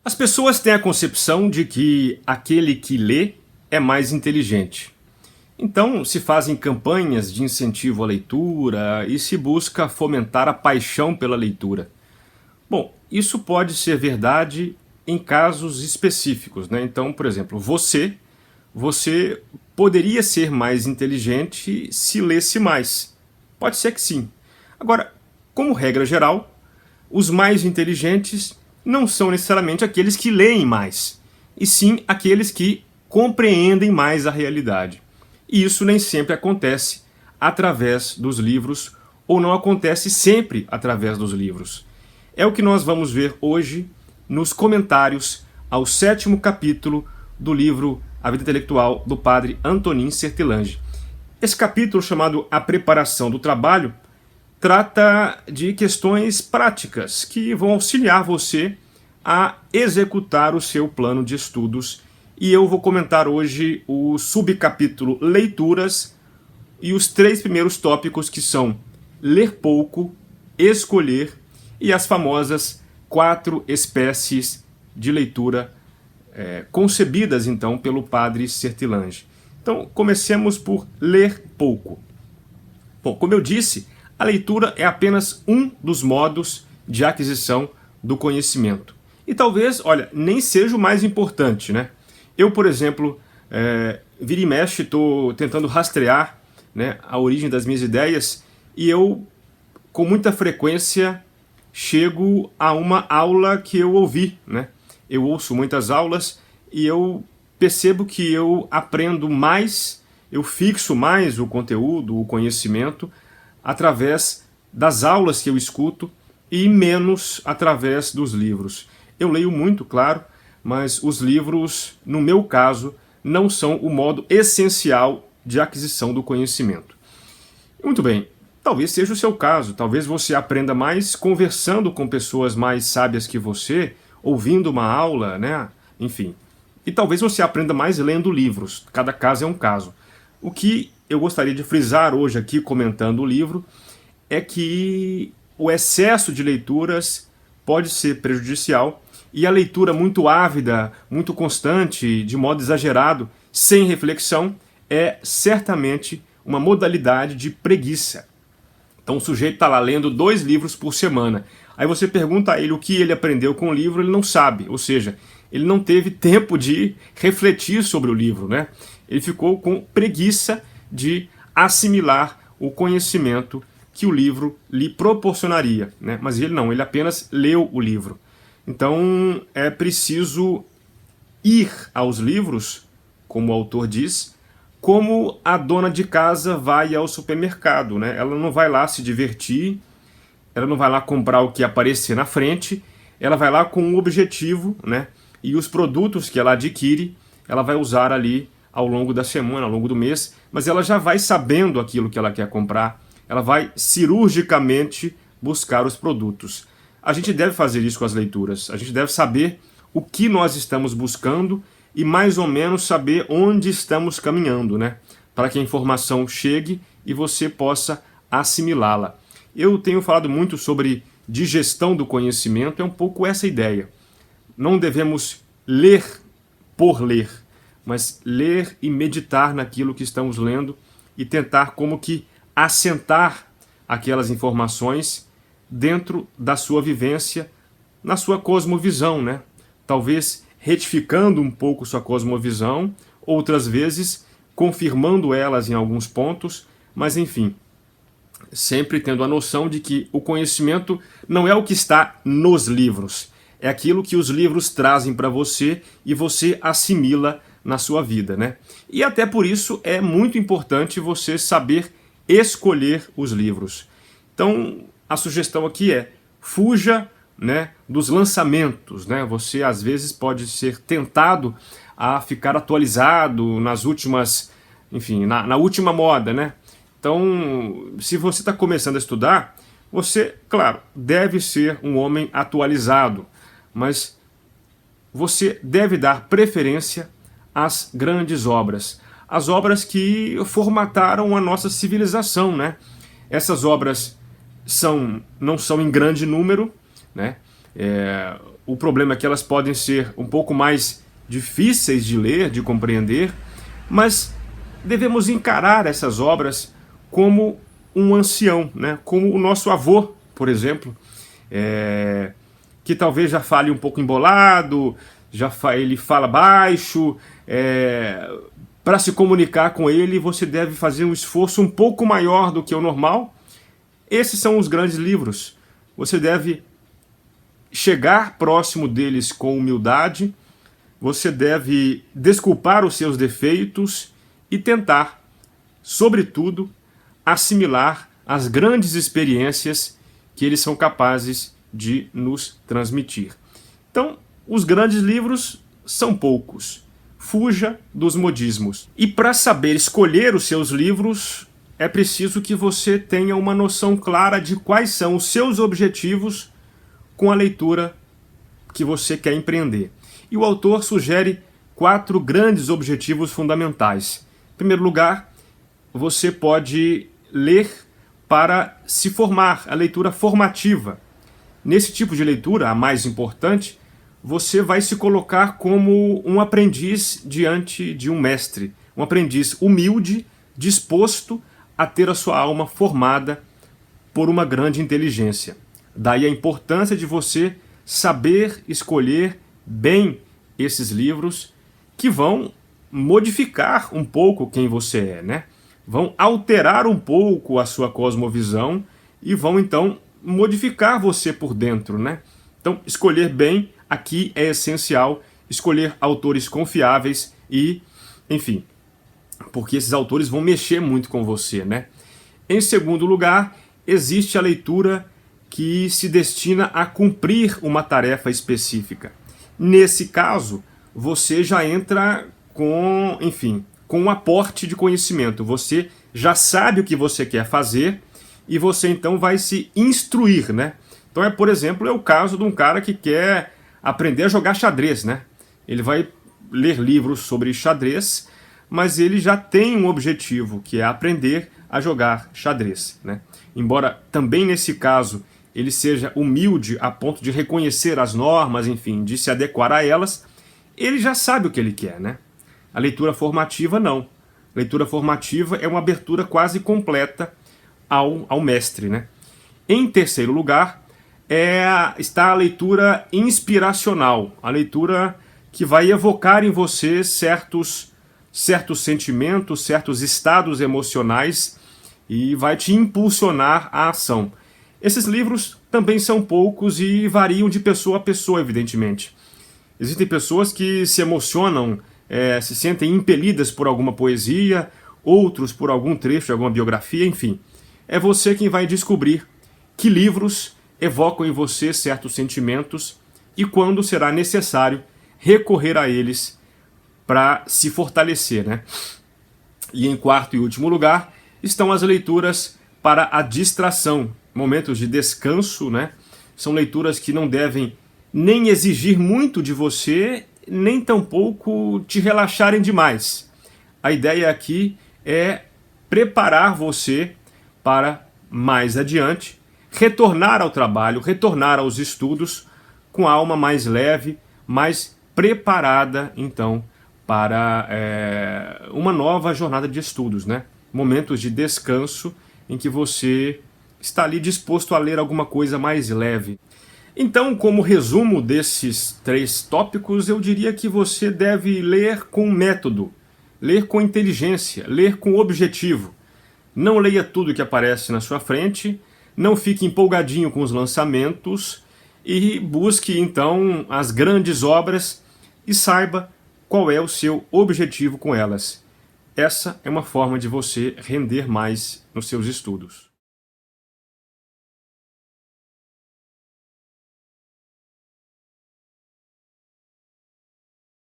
As pessoas têm a concepção de que aquele que lê é mais inteligente. Então, se fazem campanhas de incentivo à leitura e se busca fomentar a paixão pela leitura. Bom, isso pode ser verdade em casos específicos, né? Então, por exemplo, você poderia ser mais inteligente se lesse mais. Pode ser que sim. Agora, como regra geral, os mais inteligentes não são necessariamente aqueles que leem mais, e sim aqueles que compreendem mais a realidade. E isso nem sempre acontece através dos livros, ou não acontece sempre através dos livros. É o que nós vamos ver hoje nos comentários ao 7º capítulo do livro A Vida Intelectual do padre Antonin Sertilange. Esse capítulo, chamado A Preparação do Trabalho, trata de questões práticas que vão auxiliar você a executar o seu plano de estudos. E eu vou comentar hoje o subcapítulo Leituras e os 3 primeiros tópicos, que são ler pouco, escolher e as famosas 4 espécies de leitura concebidas então pelo padre Sertilange. Então comecemos por ler pouco. Bom, como eu disse, a leitura é apenas um dos modos de aquisição do conhecimento. E talvez, olha, nem seja o mais importante, né? Eu, por exemplo, vira e mexe, estou tentando rastrear, né, a origem das minhas ideias, e eu, com muita frequência, chego a uma aula que eu ouvi, né? Eu ouço muitas aulas e eu percebo que eu aprendo mais, eu fixo mais o conteúdo, o conhecimento, através das aulas que eu escuto e menos através dos livros. Eu leio muito, claro, mas os livros, no meu caso, não são o modo essencial de aquisição do conhecimento. Muito bem, talvez seja o seu caso, talvez você aprenda mais conversando com pessoas mais sábias que você, ouvindo uma aula, né? Enfim. E talvez você aprenda mais lendo livros, cada caso é um caso. O que eu gostaria de frisar hoje aqui, comentando o livro, é que o excesso de leituras pode ser prejudicial e a leitura muito ávida, muito constante, de modo exagerado, sem reflexão, é certamente uma modalidade de preguiça. Então o sujeito está lá lendo 2 livros por semana. Aí você pergunta a ele o que ele aprendeu com o livro, ele não sabe. Ou seja, ele não teve tempo de refletir sobre o livro, né? Ele ficou com preguiça de assimilar o conhecimento que o livro lhe proporcionaria, né? Mas ele não, ele apenas leu o livro. Então é preciso ir aos livros, como o autor diz, como a dona de casa vai ao supermercado, né? Ela não vai lá se divertir, ela não vai lá comprar o que aparecer na frente, ela vai lá com um objetivo, né? E os produtos que ela adquire, ela vai usar ali ao longo da semana, ao longo do mês, mas ela já vai sabendo aquilo que ela quer comprar, ela vai cirurgicamente buscar os produtos. A gente deve fazer isso com as leituras, a gente deve saber o que nós estamos buscando e mais ou menos saber onde estamos caminhando, né? Para que a informação chegue e você possa assimilá-la. Eu tenho falado muito sobre digestão do conhecimento, é um pouco essa ideia. Não devemos ler por ler, mas ler e meditar naquilo que estamos lendo e tentar como que assentar aquelas informações dentro da sua vivência, na sua cosmovisão, né? Talvez retificando um pouco sua cosmovisão, outras vezes confirmando elas em alguns pontos, mas enfim, sempre tendo a noção de que o conhecimento não é o que está nos livros, é aquilo que os livros trazem para você e você assimila na sua vida, né? E até por isso é muito importante você saber escolher os livros. Então, a sugestão aqui é: fuja, né, dos lançamentos, né? Você às vezes pode ser tentado a ficar atualizado nas últimas, enfim, na última moda, né? Então, se você está começando a estudar, você, claro, deve ser um homem atualizado, mas você deve dar preferência às grandes obras, as obras que formataram a nossa civilização, né? Essas obras não são em grande número, né? O problema é que elas podem ser um pouco mais difíceis de ler, de compreender, mas devemos encarar essas obras como um ancião, né? Como o nosso avô, por exemplo, que talvez já fale um pouco embolado, ele fala baixo. Para se comunicar com ele, você deve fazer um esforço um pouco maior do que o normal. Esses são os grandes livros. Você deve chegar próximo deles com humildade, você deve desculpar os seus defeitos e tentar, sobretudo, assimilar as grandes experiências que eles são capazes de nos transmitir. Então, os grandes livros são poucos. Fuja dos modismos. E para saber escolher os seus livros, é preciso que você tenha uma noção clara de quais são os seus objetivos com a leitura que você quer empreender. E o autor sugere 4 grandes objetivos fundamentais. Em primeiro lugar, você pode ler para se formar, a leitura formativa. Nesse tipo de leitura, a mais importante, você vai se colocar como um aprendiz diante de um mestre, um aprendiz humilde, disposto a ter a sua alma formada por uma grande inteligência. Daí a importância de você saber escolher bem esses livros que vão modificar um pouco quem você é, né? Vão alterar um pouco a sua cosmovisão e vão então modificar você por dentro, né? Então, escolher bem aqui é essencial, escolher autores confiáveis e, enfim, porque esses autores vão mexer muito com você, né? Em segundo lugar, existe a leitura que se destina a cumprir uma tarefa específica. Nesse caso, você já entra com, enfim, com um aporte de conhecimento. Você já sabe o que você quer fazer e você então vai se instruir, né? Então, por exemplo, o caso de um cara que quer aprender a jogar xadrez, né? Ele vai ler livros sobre xadrez, mas ele já tem um objetivo, que é aprender a jogar xadrez, né? Embora também nesse caso ele seja humilde a ponto de reconhecer as normas, enfim, de se adequar a elas, ele já sabe o que ele quer, né? A leitura formativa não. A leitura formativa é uma abertura quase completa ao mestre, né? Em terceiro lugar, está a leitura inspiracional, a leitura que vai evocar em você certos sentimentos, certos estados emocionais e vai te impulsionar à ação. Esses livros também são poucos e variam de pessoa a pessoa, evidentemente. Existem pessoas que se emocionam, se sentem impelidas por alguma poesia, outros por algum trecho de alguma biografia, enfim. É você quem vai descobrir que livros evocam em você certos sentimentos e quando será necessário recorrer a eles para se fortalecer, né? E em quarto e último lugar estão as leituras para a distração, momentos de descanso, né? São leituras que não devem nem exigir muito de você, nem tampouco te relaxarem demais. A ideia aqui é preparar você para, mais adiante, retornar ao trabalho, retornar aos estudos com a alma mais leve, mais preparada, então, para uma nova jornada de estudos, né? Momentos de descanso em que você está ali disposto a ler alguma coisa mais leve. Então, como resumo desses 3 tópicos, eu diria que você deve ler com método, ler com inteligência, ler com objetivo. Não leia tudo que aparece na sua frente, não fique empolgadinho com os lançamentos e busque então as grandes obras e saiba qual é o seu objetivo com elas. Essa é uma forma de você render mais nos seus estudos.